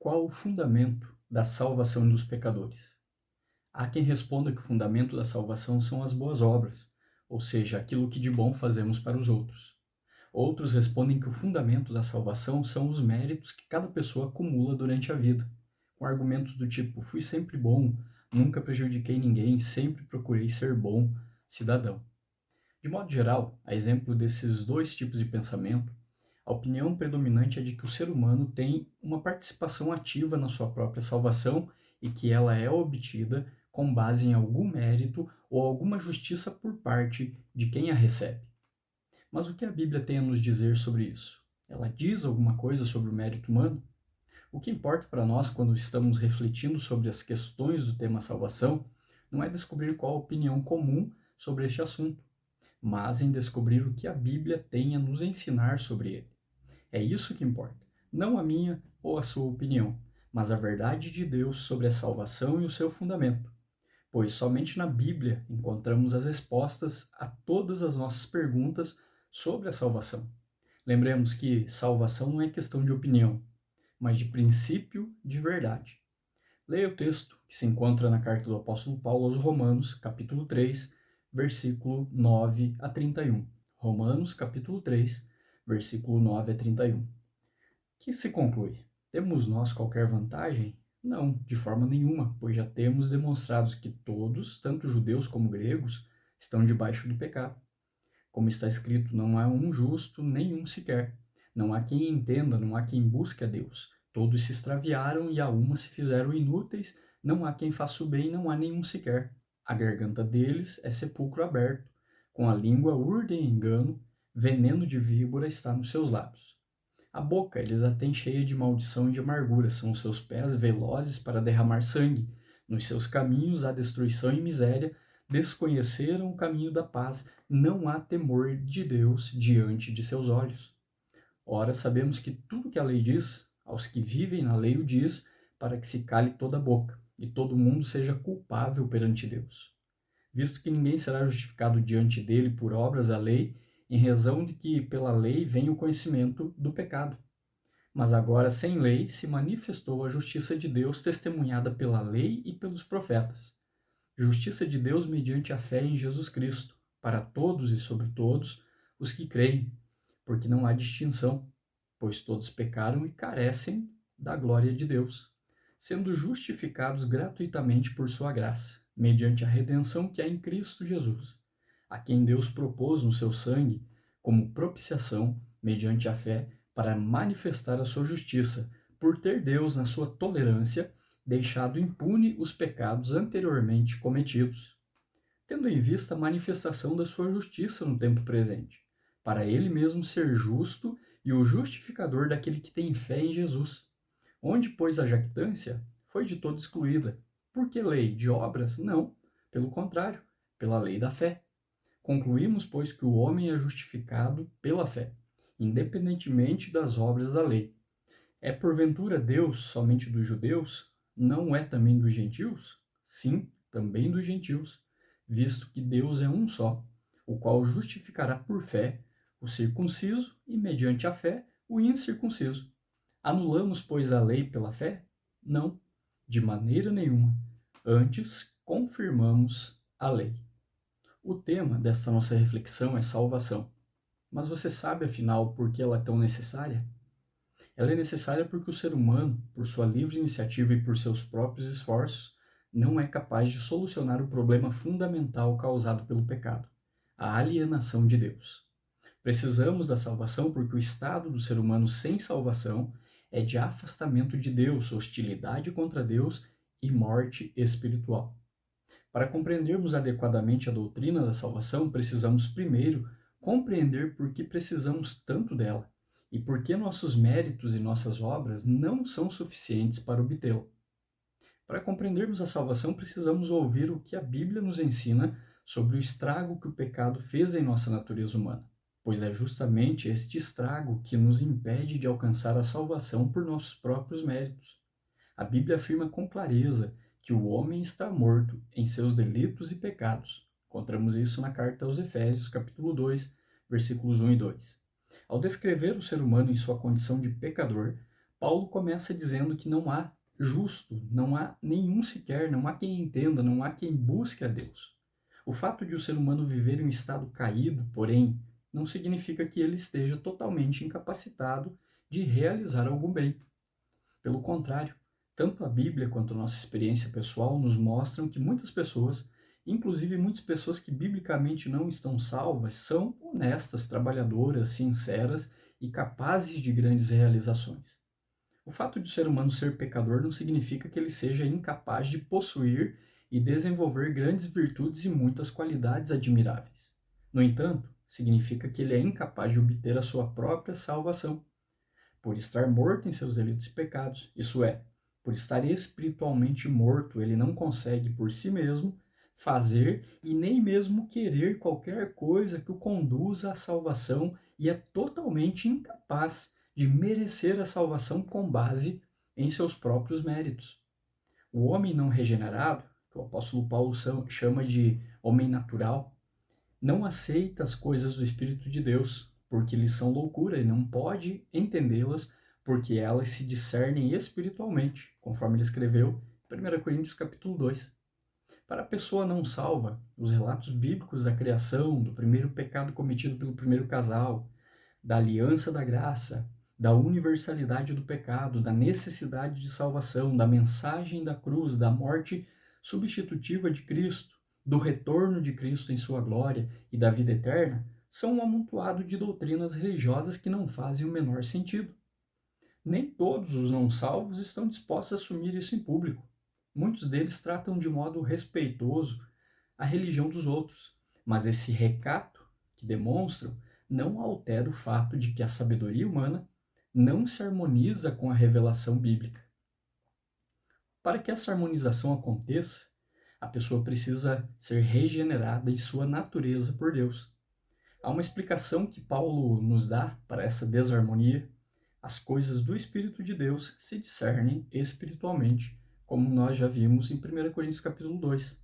qual o fundamento da salvação dos pecadores? Há quem responda que o fundamento da salvação são as boas obras, ou seja, aquilo que de bom fazemos para os outros. Outros respondem que o fundamento da salvação são os méritos que cada pessoa acumula durante a vida, com argumentos do tipo: fui sempre bom, nunca prejudiquei ninguém, sempre procurei ser bom cidadão. De modo geral, a exemplo desses dois tipos de pensamento, a opinião predominante é de que o ser humano tem uma participação ativa na sua própria salvação e que ela é obtida com base em algum mérito ou alguma justiça por parte de quem a recebe. Mas o que a Bíblia tem a nos dizer sobre isso? Ela diz alguma coisa sobre o mérito humano? O que importa para nós quando estamos refletindo sobre as questões do tema salvação não é descobrir qual a opinião comum sobre este assunto, mas em descobrir o que a Bíblia tem a nos ensinar sobre ele. É isso que importa, não a minha ou a sua opinião, mas a verdade de Deus sobre a salvação e o seu fundamento, pois somente na Bíblia encontramos as respostas a todas as nossas perguntas sobre a salvação. Lembremos que salvação não é questão de opinião, mas de princípio de verdade. Leia o texto que se encontra na carta do apóstolo Paulo aos Romanos, capítulo 3, versículo 9 a 31. Romanos, capítulo 3, versículo 9 a 31. Que se conclui? Temos nós qualquer vantagem? Não, de forma nenhuma, pois já temos demonstrado que todos, tanto judeus como gregos, estão debaixo do pecado. Como está escrito, não há um justo, nenhum sequer. Não há quem entenda, não há quem busque a Deus. Todos se extraviaram e a uma se fizeram inúteis, não há quem faça o bem, não há nenhum sequer. A garganta deles é sepulcro aberto, com a língua urdem engano, veneno de víbora está nos seus lábios. A boca eles a têm cheia de maldição e de amargura, são os seus pés velozes para derramar sangue. Nos seus caminhos há destruição e miséria, desconheceram o caminho da paz, não há temor de Deus diante de seus olhos. Ora, sabemos que tudo que a lei diz, aos que vivem na lei o diz, para que se cale toda a boca, e todo mundo seja culpável perante Deus. Visto que ninguém será justificado diante dele por obras da lei, em razão de que pela lei vem o conhecimento do pecado. Mas agora, sem lei, se manifestou a justiça de Deus testemunhada pela lei e pelos profetas. Justiça de Deus mediante a fé em Jesus Cristo, para todos e sobre todos os que creem, porque não há distinção, pois todos pecaram e carecem da glória de Deus, sendo justificados gratuitamente por sua graça, mediante a redenção que há em Cristo Jesus, a quem Deus propôs no seu sangue como propiciação, mediante a fé, para manifestar a sua justiça, por ter Deus, na sua tolerância, deixado impune os pecados anteriormente cometidos, tendo em vista a manifestação da sua justiça no tempo presente, para ele mesmo ser justo e o justificador daquele que tem fé em Jesus. Onde, pois, a jactância foi de todo excluída. Por que lei? De obras? Não. Pelo contrário, pela lei da fé. Concluímos, pois, que o homem é justificado pela fé, independentemente das obras da lei. É porventura Deus somente dos judeus? Não é também dos gentios? Sim, também dos gentios, visto que Deus é um só, o qual justificará por fé o circunciso e, mediante a fé, o incircunciso. Anulamos, pois, a lei pela fé? Não, de maneira nenhuma. Antes, confirmamos a lei. O tema desta nossa reflexão é salvação. Mas você sabe, afinal, por que ela é tão necessária? Ela é necessária porque o ser humano, por sua livre iniciativa e por seus próprios esforços, não é capaz de solucionar o problema fundamental causado pelo pecado, a alienação de Deus. Precisamos da salvação porque o estado do ser humano sem salvação é de afastamento de Deus, hostilidade contra Deus e morte espiritual. Para compreendermos adequadamente a doutrina da salvação, precisamos primeiro compreender por que precisamos tanto dela e por que nossos méritos e nossas obras não são suficientes para obtê-la. Para compreendermos a salvação, precisamos ouvir o que a Bíblia nos ensina sobre o estrago que o pecado fez em nossa natureza humana, pois é justamente este estrago que nos impede de alcançar a salvação por nossos próprios méritos. A Bíblia afirma com clareza que o homem está morto em seus delitos e pecados. Encontramos isso na carta aos Efésios, capítulo 2, versículos 1 e 2. Ao descrever o ser humano em sua condição de pecador, Paulo começa dizendo que não há justo, não há nenhum sequer, não há quem entenda, não há quem busque a Deus. O fato de o ser humano viver em um estado caído, porém, não significa que ele esteja totalmente incapacitado de realizar algum bem. Pelo contrário, tanto a Bíblia quanto a nossa experiência pessoal nos mostram que muitas pessoas, inclusive muitas pessoas que biblicamente não estão salvas, são honestas, trabalhadoras, sinceras e capazes de grandes realizações. O fato de o ser humano ser pecador não significa que ele seja incapaz de possuir e desenvolver grandes virtudes e muitas qualidades admiráveis. No entanto, significa que ele é incapaz de obter a sua própria salvação, por estar morto em seus delitos e pecados, isso é, por estar espiritualmente morto, ele não consegue por si mesmo fazer e nem mesmo querer qualquer coisa que o conduza à salvação e é totalmente incapaz de merecer a salvação com base em seus próprios méritos. O homem não regenerado, que o apóstolo Paulo chama de homem natural, não aceita as coisas do Espírito de Deus, porque lhes são loucura e não pode entendê-las, porque elas se discernem espiritualmente, conforme ele escreveu em 1 Coríntios capítulo 2. Para a pessoa não salva, os relatos bíblicos da criação, do primeiro pecado cometido pelo primeiro casal, da aliança da graça, da universalidade do pecado, da necessidade de salvação, da mensagem da cruz, da morte substitutiva de Cristo, do retorno de Cristo em sua glória e da vida eterna, são um amontoado de doutrinas religiosas que não fazem o menor sentido. Nem todos os não salvos estão dispostos a assumir isso em público. Muitos deles tratam de modo respeitoso a religião dos outros, mas esse recato que demonstram não altera o fato de que a sabedoria humana não se harmoniza com a revelação bíblica. Para que essa harmonização aconteça, a pessoa precisa ser regenerada em sua natureza por Deus. Há uma explicação que Paulo nos dá para essa desarmonia. As coisas do Espírito de Deus se discernem espiritualmente, como nós já vimos em 1 Coríntios capítulo 2.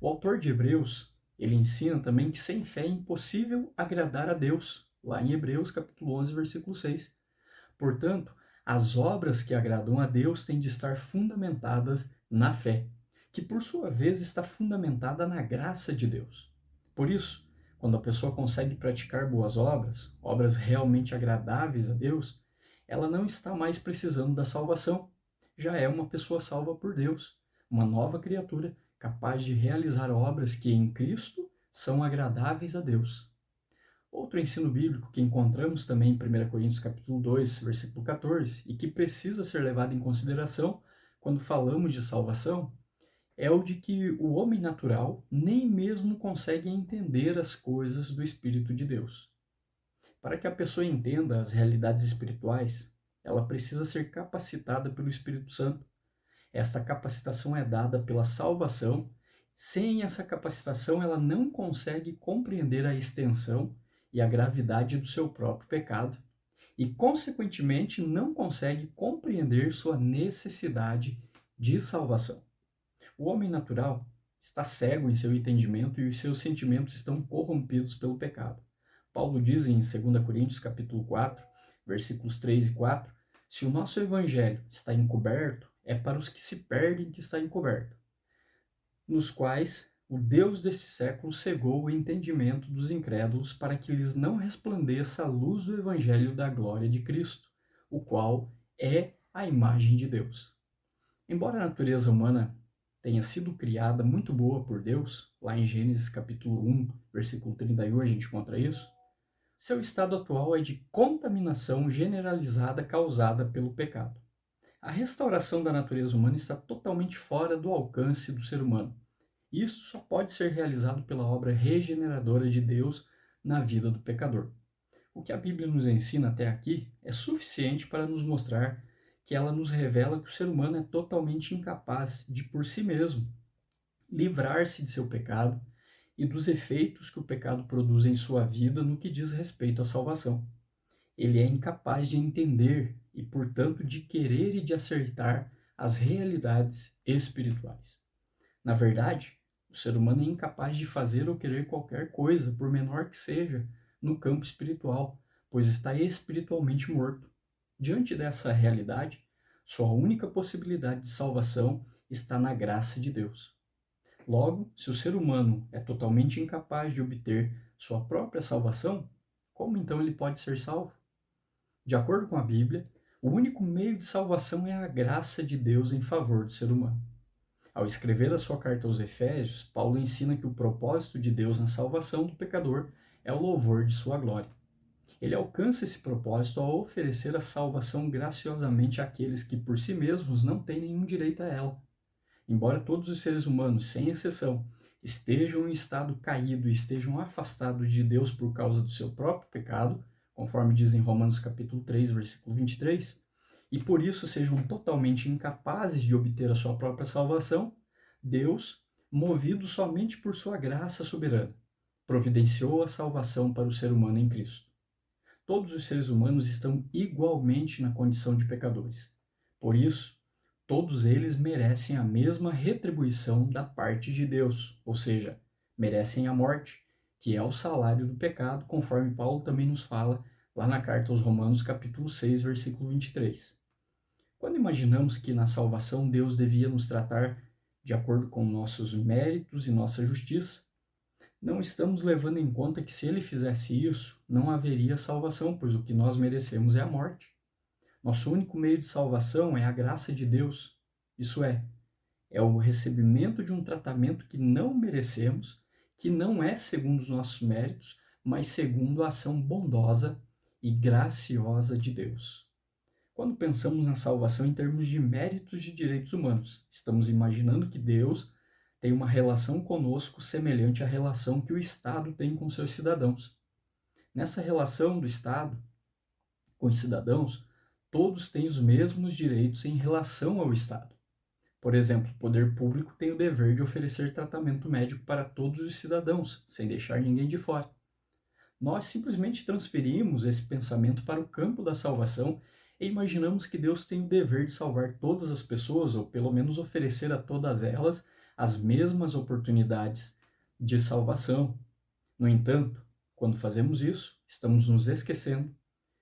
O autor de Hebreus, ele ensina também que sem fé é impossível agradar a Deus, lá em Hebreus capítulo 11, versículo 6. Portanto, as obras que agradam a Deus têm de estar fundamentadas na fé, que por sua vez está fundamentada na graça de Deus. Por isso, quando a pessoa consegue praticar boas obras, obras realmente agradáveis a Deus, ela não está mais precisando da salvação. Já é uma pessoa salva por Deus, uma nova criatura capaz de realizar obras que em Cristo são agradáveis a Deus. Outro ensino bíblico que encontramos também em 1 Coríntios capítulo 2, versículo 14, e que precisa ser levado em consideração quando falamos de salvação, é o de que o homem natural nem mesmo consegue entender as coisas do Espírito de Deus. Para que a pessoa entenda as realidades espirituais, ela precisa ser capacitada pelo Espírito Santo. Esta capacitação é dada pela salvação. Sem essa capacitação, ela não consegue compreender a extensão e a gravidade do seu próprio pecado e, consequentemente, não consegue compreender sua necessidade de salvação. O homem natural está cego em seu entendimento e os seus sentimentos estão corrompidos pelo pecado. Paulo diz em 2 Coríntios capítulo 4, versículos 3 e 4, se o nosso evangelho está encoberto, é para os que se perdem que está encoberto, nos quais o Deus desse século cegou o entendimento dos incrédulos para que lhes não resplandeça a luz do evangelho da glória de Cristo, o qual é a imagem de Deus. Embora a natureza humana tenha sido criada muito boa por Deus, lá em Gênesis capítulo 1, versículo 31 a gente encontra isso, seu estado atual é de contaminação generalizada causada pelo pecado. A restauração da natureza humana está totalmente fora do alcance do ser humano. Isso só pode ser realizado pela obra regeneradora de Deus na vida do pecador. O que a Bíblia nos ensina até aqui é suficiente para nos mostrar que ela nos revela que o ser humano é totalmente incapaz de, por si mesmo, livrar-se de seu pecado e dos efeitos que o pecado produz em sua vida no que diz respeito à salvação. Ele é incapaz de entender e, portanto, de querer e de acertar as realidades espirituais. Na verdade, o ser humano é incapaz de fazer ou querer qualquer coisa, por menor que seja, no campo espiritual, pois está espiritualmente morto. Diante dessa realidade, sua única possibilidade de salvação está na graça de Deus. Logo, se o ser humano é totalmente incapaz de obter sua própria salvação, como então ele pode ser salvo? De acordo com a Bíblia, o único meio de salvação é a graça de Deus em favor do ser humano. Ao escrever a sua carta aos Efésios, Paulo ensina que o propósito de Deus na salvação do pecador é o louvor de sua glória. Ele alcança esse propósito ao oferecer a salvação graciosamente àqueles que por si mesmos não têm nenhum direito a ela. Embora todos os seres humanos, sem exceção, estejam em estado caído e estejam afastados de Deus por causa do seu próprio pecado, conforme diz em Romanos capítulo 3, versículo 23, e por isso sejam totalmente incapazes de obter a sua própria salvação, Deus, movido somente por sua graça soberana, providenciou a salvação para o ser humano em Cristo. Todos os seres humanos estão igualmente na condição de pecadores. Por isso, todos eles merecem a mesma retribuição da parte de Deus, ou seja, merecem a morte, que é o salário do pecado, conforme Paulo também nos fala lá na carta aos Romanos, capítulo 6, versículo 23. Quando imaginamos que na salvação Deus devia nos tratar de acordo com nossos méritos e nossa justiça, não estamos levando em conta que se ele fizesse isso, não haveria salvação, pois o que nós merecemos é a morte. Nosso único meio de salvação é a graça de Deus, isso é o recebimento de um tratamento que não merecemos, que não é segundo os nossos méritos, mas segundo a ação bondosa e graciosa de Deus. Quando pensamos na salvação em termos de méritos de direitos humanos, estamos imaginando que Deus tem uma relação conosco semelhante à relação que o Estado tem com seus cidadãos. Nessa relação do Estado com os cidadãos, todos têm os mesmos direitos em relação ao Estado. Por exemplo, o poder público tem o dever de oferecer tratamento médico para todos os cidadãos, sem deixar ninguém de fora. Nós simplesmente transferimos esse pensamento para o campo da salvação e imaginamos que Deus tem o dever de salvar todas as pessoas, ou pelo menos oferecer a todas elas as mesmas oportunidades de salvação. No entanto, quando fazemos isso, estamos nos esquecendo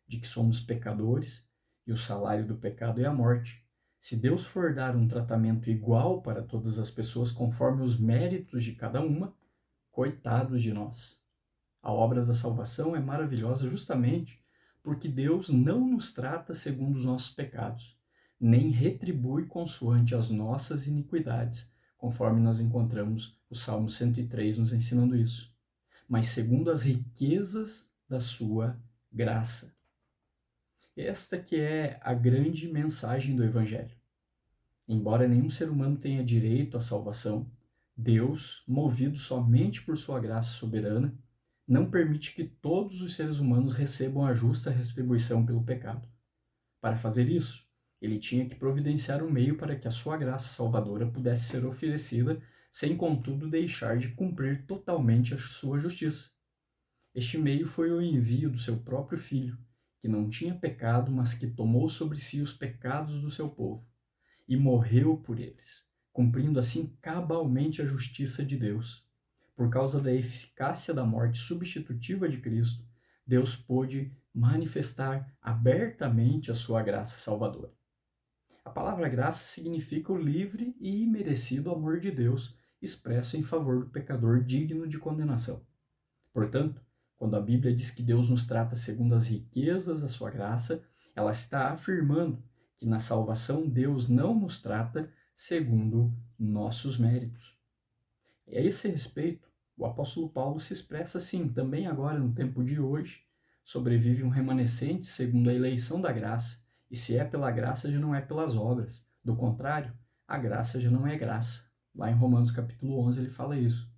de que somos pecadores e o salário do pecado é a morte. Se Deus for dar um tratamento igual para todas as pessoas conforme os méritos de cada uma, coitados de nós. A obra da salvação é maravilhosa justamente porque Deus não nos trata segundo os nossos pecados, nem retribui consoante as nossas iniquidades, conforme nós encontramos o Salmo 103 nos ensinando isso, mas segundo as riquezas da sua graça. Esta que é a grande mensagem do Evangelho. Embora nenhum ser humano tenha direito à salvação, Deus, movido somente por sua graça soberana, não permite que todos os seres humanos recebam a justa retribuição pelo pecado. Para fazer isso, ele tinha que providenciar um meio para que a sua graça salvadora pudesse ser oferecida, sem contudo deixar de cumprir totalmente a sua justiça. Este meio foi o envio do seu próprio Filho, que não tinha pecado, mas que tomou sobre si os pecados do seu povo, e morreu por eles, cumprindo assim cabalmente a justiça de Deus. Por causa da eficácia da morte substitutiva de Cristo, Deus pôde manifestar abertamente a sua graça salvadora. A palavra graça significa o livre e imerecido amor de Deus, expresso em favor do pecador digno de condenação. Portanto, quando a Bíblia diz que Deus nos trata segundo as riquezas da sua graça, ela está afirmando que na salvação Deus não nos trata segundo nossos méritos. E a esse respeito, o apóstolo Paulo se expressa assim, também agora no tempo de hoje, sobrevive um remanescente segundo a eleição da graça, e se é pela graça já não é pelas obras. Do contrário, a graça já não é graça. Lá em Romanos capítulo 11 ele fala isso.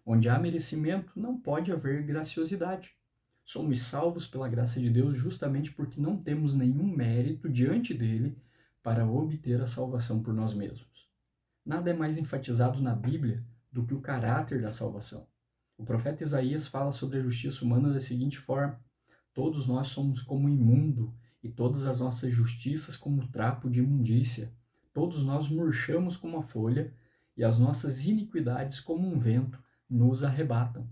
Onde há merecimento, não pode haver graciosidade. Somos salvos pela graça de Deus justamente porque não temos nenhum mérito diante dele para obter a salvação por nós mesmos. Nada é mais enfatizado na Bíblia do que o caráter da salvação. O profeta Isaías fala sobre a justiça humana da seguinte forma: todos nós somos como imundo, e todas as nossas justiças como trapo de imundícia. Todos nós murchamos como a folha, e as nossas iniquidades como um vento nos arrebatam.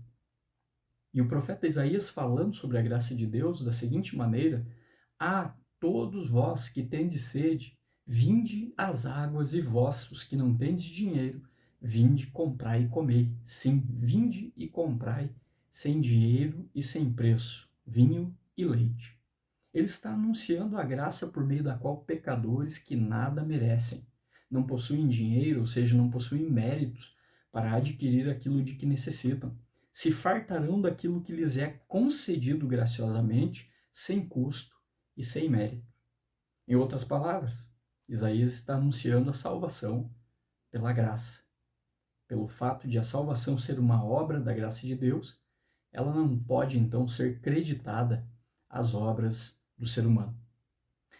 E o profeta Isaías, falando sobre a graça de Deus da seguinte maneira: há todos vós que tendes sede, vinde às águas, e vós, os que não tendes dinheiro, vinde, comprai e comei. Sim, vinde e comprai, sem dinheiro e sem preço, vinho e leite. Ele está anunciando a graça por meio da qual pecadores que nada merecem, não possuem dinheiro, ou seja, não possuem méritos para adquirir aquilo de que necessitam, se fartarão daquilo que lhes é concedido graciosamente, sem custo e sem mérito. Em outras palavras, Isaías está anunciando a salvação pela graça. Pelo fato de a salvação ser uma obra da graça de Deus, ela não pode então ser creditada às obras do ser humano.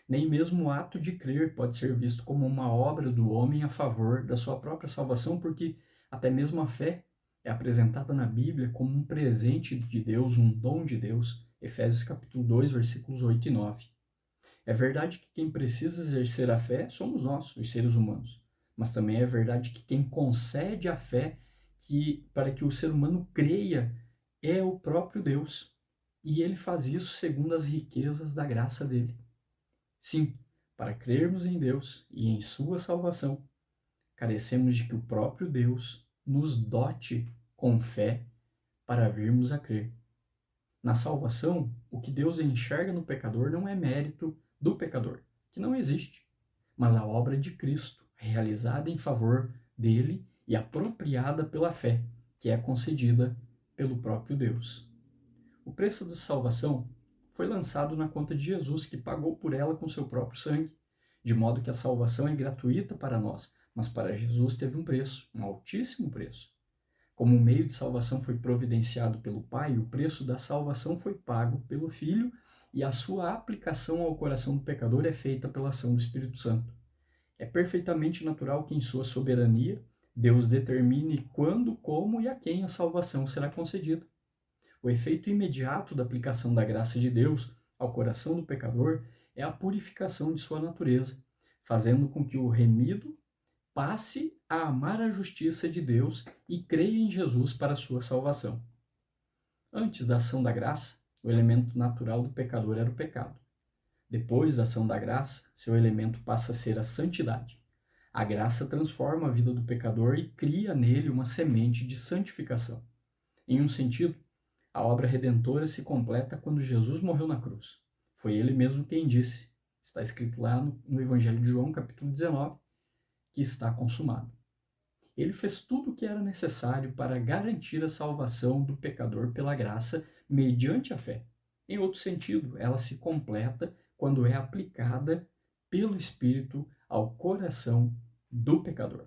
Nem mesmo o ato de crer pode ser visto como uma obra do homem a favor da sua própria salvação, porque até mesmo a fé é apresentada na Bíblia como um presente de Deus, um dom de Deus. Efésios capítulo 2, versículos 8 e 9. É verdade que quem precisa exercer a fé somos nós, os seres humanos. Mas também é verdade que quem concede a fé para que o ser humano creia é o próprio Deus. E ele faz isso segundo as riquezas da graça dele. Sim, para crermos em Deus e em sua salvação, carecemos de que o próprio Deus nos dote com fé para virmos a crer. Na salvação, o que Deus enxerga no pecador não é mérito do pecador, que não existe, mas a obra de Cristo, realizada em favor dele e apropriada pela fé, que é concedida pelo próprio Deus. O preço da salvação foi lançado na conta de Jesus, que pagou por ela com seu próprio sangue, de modo que a salvação é gratuita para nós, mas para Jesus teve um preço, um altíssimo preço. Como o meio de salvação foi providenciado pelo Pai, o preço da salvação foi pago pelo Filho e a sua aplicação ao coração do pecador é feita pela ação do Espírito Santo. É perfeitamente natural que em sua soberania Deus determine quando, como e a quem a salvação será concedida. O efeito imediato da aplicação da graça de Deus ao coração do pecador é a purificação de sua natureza, fazendo com que o remido passe a amar a justiça de Deus e creia em Jesus para a sua salvação. Antes da ação da graça, o elemento natural do pecador era o pecado. Depois da ação da graça, seu elemento passa a ser a santidade. A graça transforma a vida do pecador e cria nele uma semente de santificação. Em um sentido, a obra redentora se completa quando Jesus morreu na cruz. Foi ele mesmo quem disse, está escrito lá no Evangelho de João, capítulo 19, que está consumado. Ele fez tudo o que era necessário para garantir a salvação do pecador pela graça mediante a fé. Em outro sentido, ela se completa quando é aplicada pelo Espírito ao coração do pecador.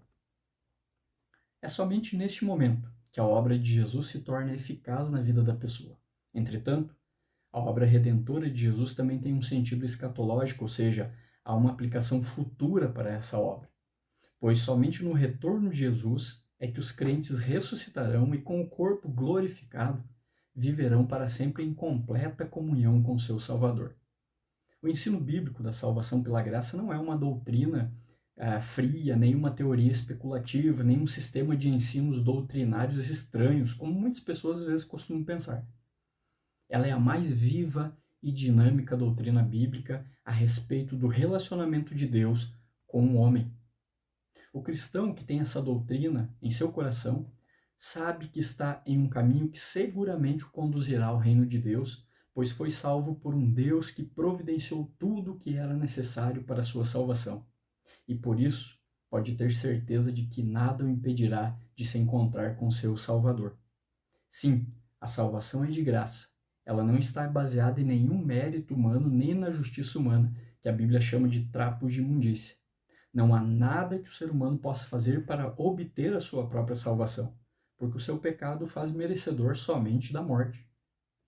É somente neste momento que a obra de Jesus se torna eficaz na vida da pessoa. Entretanto, a obra redentora de Jesus também tem um sentido escatológico, ou seja, há uma aplicação futura para essa obra. Pois somente no retorno de Jesus é que os crentes ressuscitarão e, com o corpo glorificado, viverão para sempre em completa comunhão com seu Salvador. O ensino bíblico da salvação pela graça não é uma doutrina fria, nem uma teoria especulativa, nem um sistema de ensinos doutrinários estranhos, como muitas pessoas às vezes costumam pensar. Ela é a mais viva e dinâmica doutrina bíblica a respeito do relacionamento de Deus com o homem. O cristão que tem essa doutrina em seu coração sabe que está em um caminho que seguramente o conduzirá ao reino de Deus, pois foi salvo por um Deus que providenciou tudo o que era necessário para a sua salvação. E por isso pode ter certeza de que nada o impedirá de se encontrar com seu Salvador. Sim, a salvação é de graça. Ela não está baseada em nenhum mérito humano nem na justiça humana, que a Bíblia chama de trapos de imundícia. Não há nada que o ser humano possa fazer para obter a sua própria salvação, porque o seu pecado o faz merecedor somente da morte.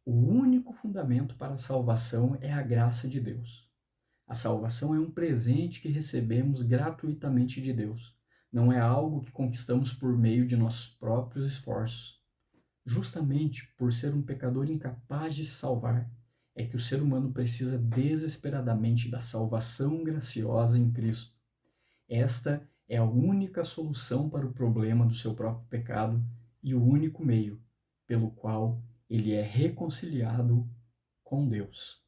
O único fundamento para a salvação é a graça de Deus. A salvação é um presente que recebemos gratuitamente de Deus. Não é algo que conquistamos por meio de nossos próprios esforços. Justamente por ser um pecador incapaz de se salvar, é que o ser humano precisa desesperadamente da salvação graciosa em Cristo. Esta é a única solução para o problema do seu próprio pecado e o único meio pelo qual ele é reconciliado com Deus.